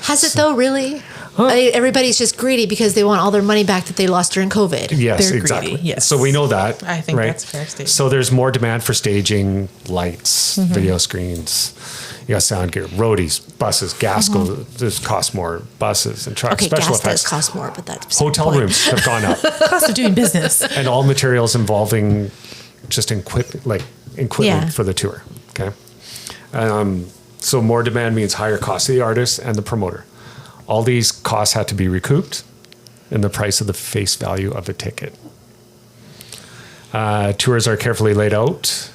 Has it though, really? Everybody's just greedy because they want all their money back that they lost during COVID. Yes, They're exactly. greedy, yes. So we know that. I think right? that's a fair statement. So there's more demand for staging, lights, video screens. You got sound gear, roadies, buses, gas this cost more. Buses and trucks, Okay, special gas effects. does cost more, but that's beside the Hotel point. rooms have gone up, Cost of doing business. and all materials involving just equipment Yeah. for the tour. Okay. So more demand means higher cost to the artist and the promoter. All these costs had to be recouped in the price of the face value of a ticket. Tours are carefully laid out.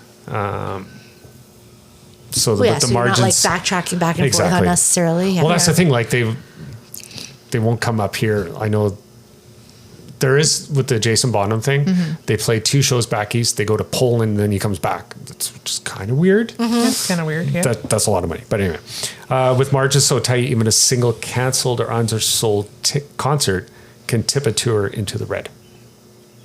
So Well, yeah, with the so you're not margins, like backtracking back and forth Exactly. unnecessarily. Yeah. well, that's the thing. Like they won't come up here. I know there is with the Jason Bonham thing. They play 2 shows back east. They go to Poland, and then he comes back. That's just kind of weird. That's kind of weird. Yeah. That's a lot of money. But anyway, with margins so tight, even a single canceled or undersold concert can tip a tour into the red.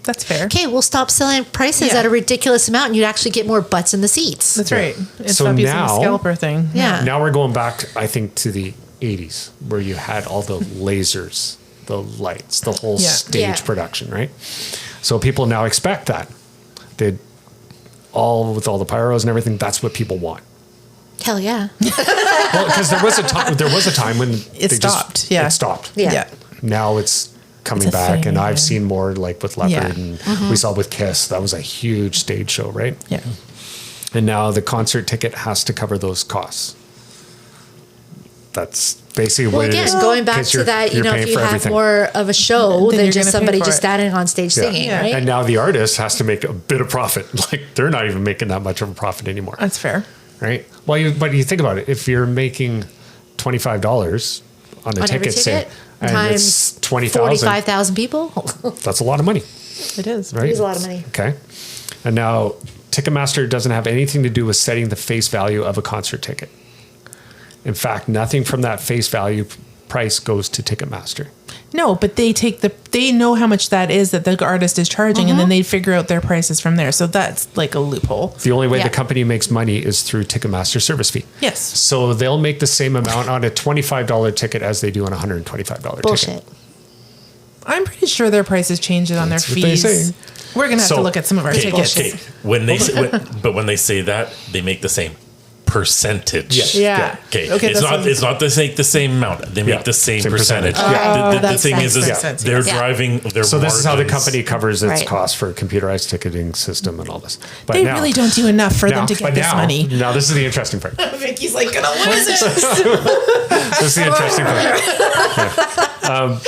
That's fair. Okay, we'll stop selling prices Yeah. at a ridiculous amount, and you'd actually get more butts in the seats. That's right. It's So stop using the now- scalper thing. Yeah. Now we're going back, I think, to the 80s where you had all the lasers, the lights, the whole Yeah. stage Yeah. production, right? So people now expect that. They all with all the pyros and everything. That's what people want. Hell yeah. Well, because there was a time when It stopped, yeah. It stopped. Yeah. Yeah. Now it's coming It's a back, thing and I've again. seen more like with Leopard, Yeah. and we saw with Kiss. That was a huge stage show, right? Yeah. And now the concert ticket has to cover those costs. That's basically Well, what it again, is. going back 'Cause to you're- that, you you're know, paying if you for have everything. more of a show Then than you're just gonna somebody pay for just it. standing on stage Yeah. singing, Yeah. right? And now the artist has to make a bit of profit. Like they're not even making that much of a profit anymore, That's fair. right? Well, but you think about it. If you're making $25 on a On every ticket, say, ticket, and times it's 20,000, 45,000 people. that's a lot of money, It is. right? is a lot of money. Okay. And now Ticketmaster doesn't have anything to do with setting the face value of a concert ticket. In fact, nothing from that face value price goes to Ticketmaster. No, but they know how much that is that the artist is charging, and then they figure out their prices from there. So that's like a loophole. The only way Yeah. the company makes money is through Ticketmaster service fee. Yes. So they'll make the same amount on a $25 ticket as they do on a $125 Bullshit. ticket. I'm pretty sure their prices change on their That's what they fees. say. We're gonna have So- to look at some of our tickets. Okay. When they when they say that, they make the same percentage. Yes. Yeah. Okay. Okay, It's that's not. what- It's not the same amount. They make Yeah. the same Same percentage. percentage. Yeah. The That's thing is, makes sense, they're yeah. driving their. So this is how the margins. company covers its Right. costs for a computerized ticketing system and all this. But They now, really don't do enough for them to but get this now- money. Now this is the interesting part. Vicky's like gonna lose it. This is the interesting part. Yeah.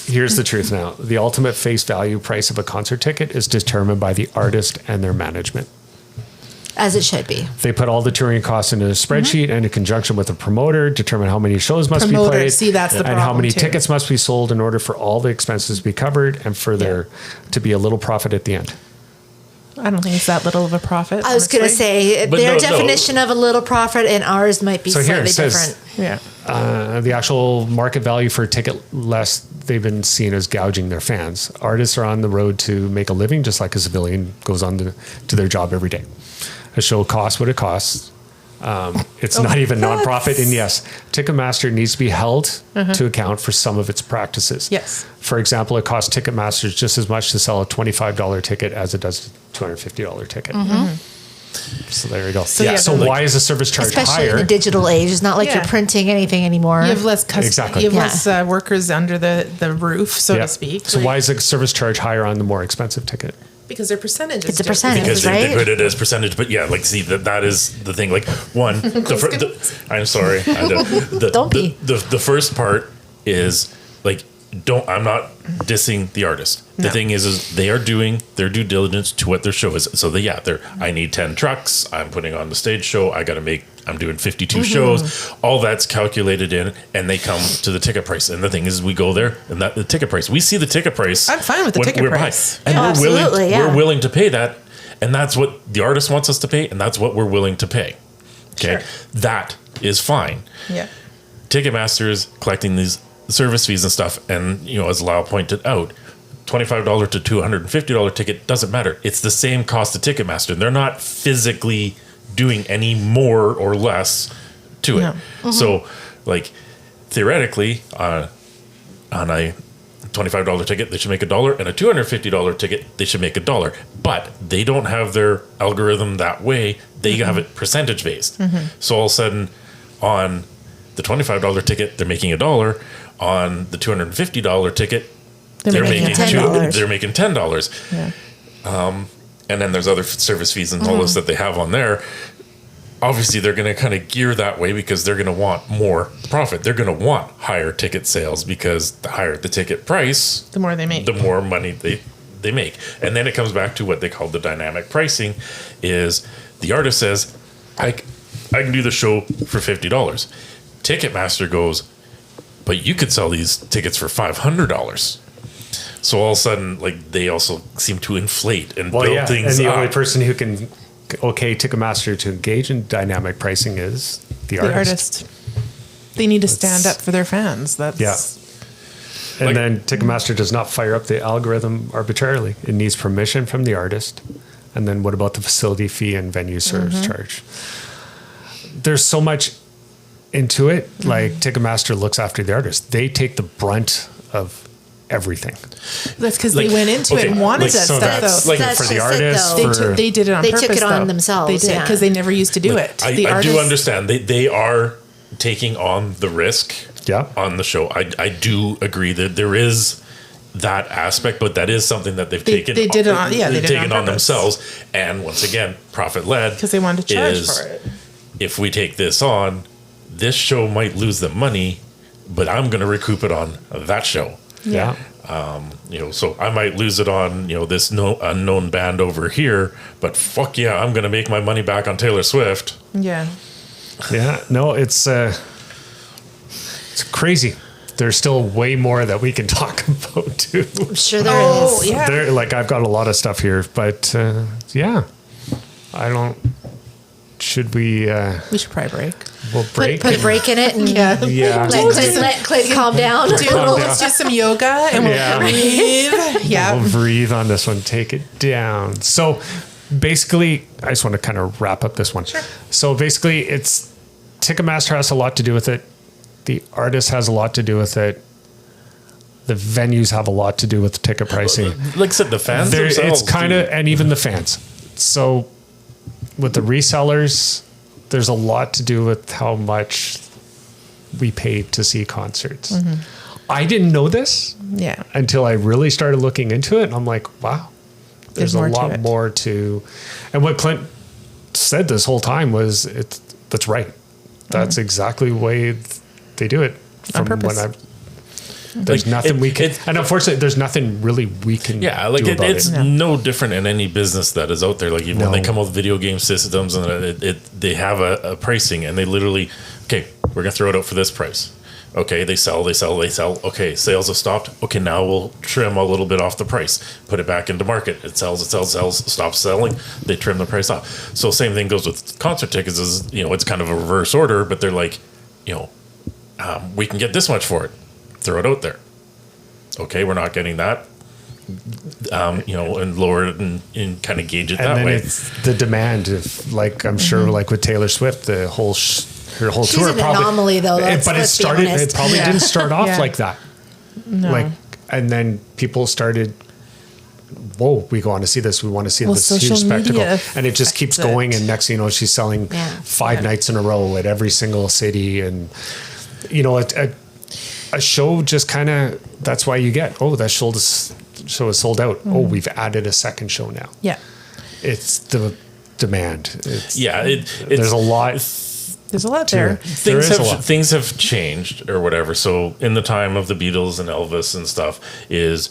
Here's the truth now. The ultimate face value price of a concert ticket is determined by the artist and their management. As it should be. They put all the touring costs into a spreadsheet and in conjunction with a promoter, determine how many shows must be Promoter, played. see, that's the and how problem, many too. tickets must be sold in order for all the expenses to be covered and for there to be a little profit at the end. I don't think it's that little of a profit. I was going to honestly. say But their no. definition of a little profit and ours might be So here slightly it says- different. Yeah. The actual market value for a ticket less they've been seen as gouging their fans. Artists are on the road to make a living just like a civilian goes on to their job every day. A show costs what it costs. It's not even nonprofit. And yes, Ticketmaster needs to be held to account for some of its practices. Yes. For example, it costs Ticketmaster just as much to sell a $25 ticket as it does a $250 ticket. So there you go. So, yeah, so like- why is the service charge Especially in higher? the digital age. It's not like Yeah. you're printing anything anymore. You have less Exactly. You have Yeah. less workers under the roof, so Yeah. to speak. So Like, why is the service charge higher on the more expensive ticket? because their percentage is It's a different. percentage. Because Right? they put it as percentage, but yeah, like see that is the thing. Like one, I'm sorry, Don't be. the first part is like I'm not dissing the artist. The No. thing is they are doing their due diligence to what their show is. So I need 10 trucks. I'm putting on the stage show. I'm doing 52 shows. All that's calculated in, and they come to the ticket price. And the thing is, we go there, and the ticket price. We see the ticket price. I'm fine with the when ticket we're price. behind. And Yeah, absolutely, yeah. we're willing to pay that, and that's what the artist wants us to pay, and that's what we're willing to pay. Okay, Sure. that is fine. Yeah. Ticketmaster is collecting these service fees and stuff, and as Lyle pointed out, $25 to $250 ticket doesn't matter. It's the same cost to Ticketmaster. They're not physically doing any more or less to it. No. So, like theoretically, on a $25 ticket, they should make $1, and a $250 ticket, they should make $1. But they don't have their algorithm that way. They have it percentage based. So all of a sudden, on the $25 ticket, they're making $1. On the $250 ticket, they're making $10. They're making $10. Yeah. And then there's other service fees and all this that they have on there. Obviously, they're going to kind of gear that way because they're going to want more profit. They're going to want higher ticket sales because the higher the ticket price, The more they make. the more money they they make. And then it comes back to what they call the dynamic pricing, is the artist says, I can do the show for $50. Ticketmaster goes, but you could sell these tickets for $500. So all of a sudden, like, they also seem to inflate and build things and the up. only person who can Ticketmaster to engage in dynamic pricing is the artist. They need to stand up for their fans. That's And Like- then Ticketmaster does not fire up the algorithm arbitrarily. It needs permission from the artist. And then what about the facility fee and venue service charge? There's so much into it. Like, Ticketmaster looks after the artist. They take the brunt of everything. That's because Like, they went into it okay, and wanted like, that so stuff, that's though. like That's for the just it, artist. though. They did it on They purpose. took it on though. themselves, They did yeah. because they never used to do it. I do understand. They are taking on the risk Yeah. on the show. I do agree that there is that aspect, but that is something that they've taken. they did it on- yeah, they they've did it taken on on purpose. themselves. And once again, profit led, Because they wanted to charge for it. If we take this on, this show might lose them money, but I'm going to recoup it on that show. Yeah. So I might lose it on, this unknown band over here, but fuck yeah, I'm going to make my money back on Taylor Swift. Yeah. Yeah. No, it's crazy. There's still way more that we can talk about too. I'm sure there is. Oh, yeah. There, like, I've got a lot of stuff here, but yeah, I don't. Should we? We should probably break. We'll break. Put a break in it and Yeah. Yeah. let Clint calm down. Let's do some yoga and we'll Yeah. breathe. Yeah. We'll breathe on this one. Take it down. So basically, I just want to kind of wrap up this one. Sure. So basically, it's Ticketmaster has a lot to do with it. The artist has a lot to do with it. The venues have a lot to do with the ticket pricing. Like I said, the fans themselves. It's kind of, and even the fans. So with the resellers, there's a lot to do with how much we pay to see concerts. I didn't know this Yeah. until I really started looking into it. And I'm like, wow, there's a more to lot it. more to. And what Clint said this whole time was, that's right. That's exactly the way they do it. On purpose. There's Like, nothing we can, it- and unfortunately, there's nothing really we can Yeah, like do about it's it. no different in any business that is out there. Like even when No. they come up with video game systems and they have a pricing and they literally, okay, we're gonna throw it out for this price. Okay, they sell. Okay, sales have stopped. Okay, now we'll trim a little bit off the price, put it back into market. It sells, stops selling. They trim the price off. So same thing goes with concert tickets. Is it's kind of a reverse order, but they're like, we can get this much for it. Throw it out there. Okay, we're not getting that. And lower it and kind of gauge it And that then way. it's the demand of, like, I'm sure, like with Taylor Swift, the whole her whole She's tour an anomaly, though. Let's be honest. It probably Yeah. didn't start off Yeah. like that. No. Like, and then people started, whoa, we want to see this. We want to see Well, this social huge spectacle. media And it just keeps affects it. going. And next thing you know, she's selling Yeah. 5 nights in a row at every single city. And, a show just kind of, that's why you get, that show is sold out. Oh, we've added a second show now. Yeah. It's the demand. It's, There's a lot. There's a lot to there. it. There is a lot. Things have changed or whatever. So in the time of the Beatles and Elvis and stuff is,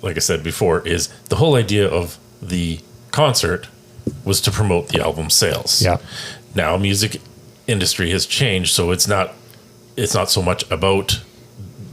like I said before, is the whole idea of the concert was to promote the album sales. Yeah. Now music industry has changed, so it's not so much about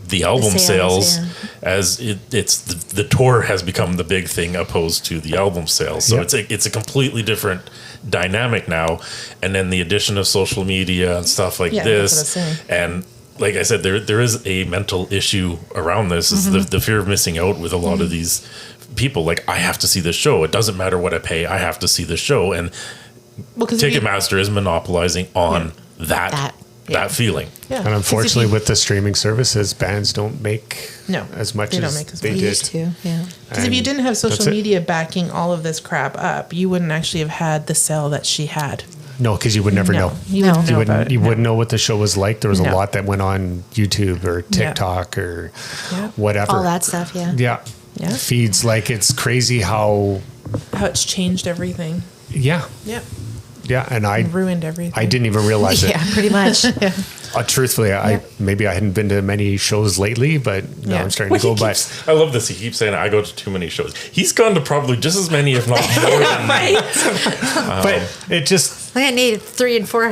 the album sales, yeah. as it's the tour has become the big thing opposed to the album sales. So Yeah. it's a completely different dynamic now. And then the addition of social media and stuff like Yeah, this, that's what I was saying. and like I said, there is a mental issue around this. Is the fear of missing out with a lot of these people. Like, I have to see this show. It doesn't matter what I pay. I have to see the show. And Well, 'cause if you- Ticketmaster is monopolizing on that feeling. Yeah. And unfortunately, with the streaming services, bands don't make No, as much they don't as make as they much. did. Used to, yeah. Because if you And didn't have social that's it. media backing all of this crap up, you wouldn't actually have had the sale that she had. No, because you would never know. You No. wouldn't You know wouldn't. about it. You No. wouldn't know what the show was like. There was a No. lot that went on YouTube or TikTok or Yeah. whatever. All that stuff, yeah. Yeah. Yeah. Feeds, like, it's crazy how. How it's changed everything. Yeah. Yeah. Yeah. And I Ruined everything. didn't even realize it. Yeah, pretty much. Truthfully, maybe I hadn't been to many shows lately, but now I'm starting to go. But I love this. He keeps saying I go to too many shows. He's gone to probably just as many, if not more than me. but it just I think I needed 3 and 4,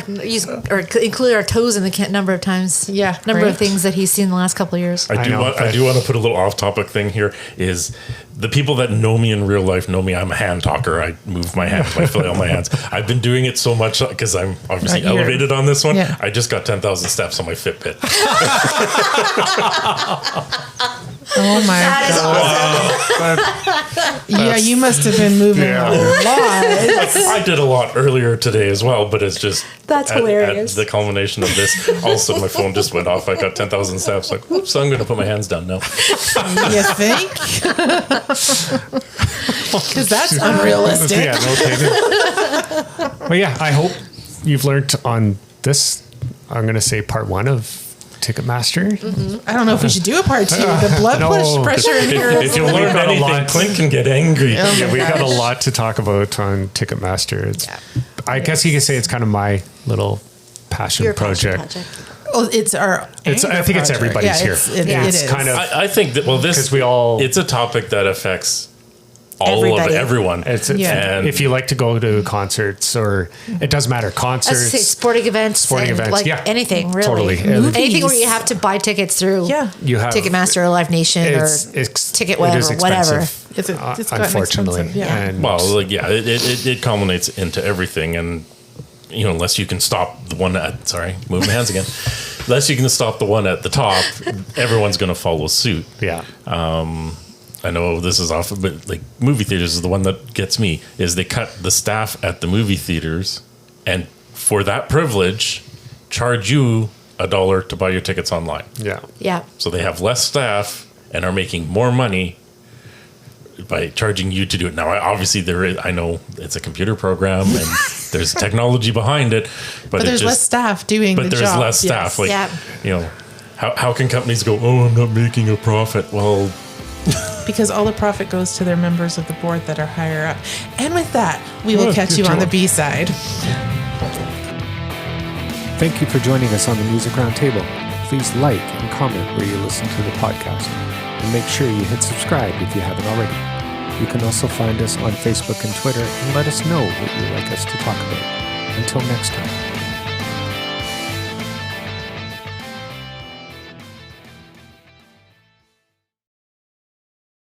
include our toes in the number of times. Yeah, number right. of things that he's seen in the last couple of years. I do want to put a little off-topic thing here. Is the people that know me in real life know me? I'm a hand talker. I move my hands. I flail my hands. I've been doing it so much because I'm obviously elevated on this one. Yeah. I just got 10,000 steps on my Fitbit. Oh my That is God. Yeah, you must have been moving a lot. I did a lot earlier today as well, but it's just That's hilarious. At the culmination of this, all of a sudden my phone just went off. I got 10,000 steps. Like, whoops! So I'm going to put my hands down now. You think? Because that's unrealistic. yeah, no kidding. But yeah, I hope you've learned on this. I'm going to say part 1 of Ticketmaster. I don't know if we should do a part 2. The blood pressure in here. If you learn got a anything, lot. Clint can get angry. Yeah, we got a lot to talk about on Ticketmaster. I guess you could say it's kind of my little passion Your passion project. Well, it's our. I think it's everybody's here. It It's is. kind of I think that because we all. it's a topic that affects all Everybody. of everyone. Yeah. If you like to go to concerts, or it doesn't matter, I was concerts. gonna say sporting events, like anything really. Totally. Anything where you have to buy tickets through You have Ticketmaster or Live Nation or Ticket Web it is or whatever. expensive, It's gotten unfortunately. expensive, yeah. And Well, it culminates into everything, and unless you can stop the one at move my hands again. Unless you can stop the one at the top, everyone's going to follow suit. yeah. I know this is off, but like movie theaters is the one that gets me. Is they cut the staff at the movie theaters, and for that privilege, charge you $1 to buy your tickets online. Yeah. Yeah. So they have less staff and are making more money by charging you to do it. Now, obviously, I know it's a computer program and there's technology behind it, but there's less staff doing the job. But there's less staff. Yes. How can companies go, oh, I'm not making a profit? Well, Because all the profit goes to their members of the board that are higher up. And with that, we will catch you on the B side. Thank you for joining us on the Music Roundtable. Please like and comment where you listen to the podcast. And make sure you hit subscribe if you haven't already. You can also find us on Facebook and Twitter and let us know what you'd like us to talk about. Until next time.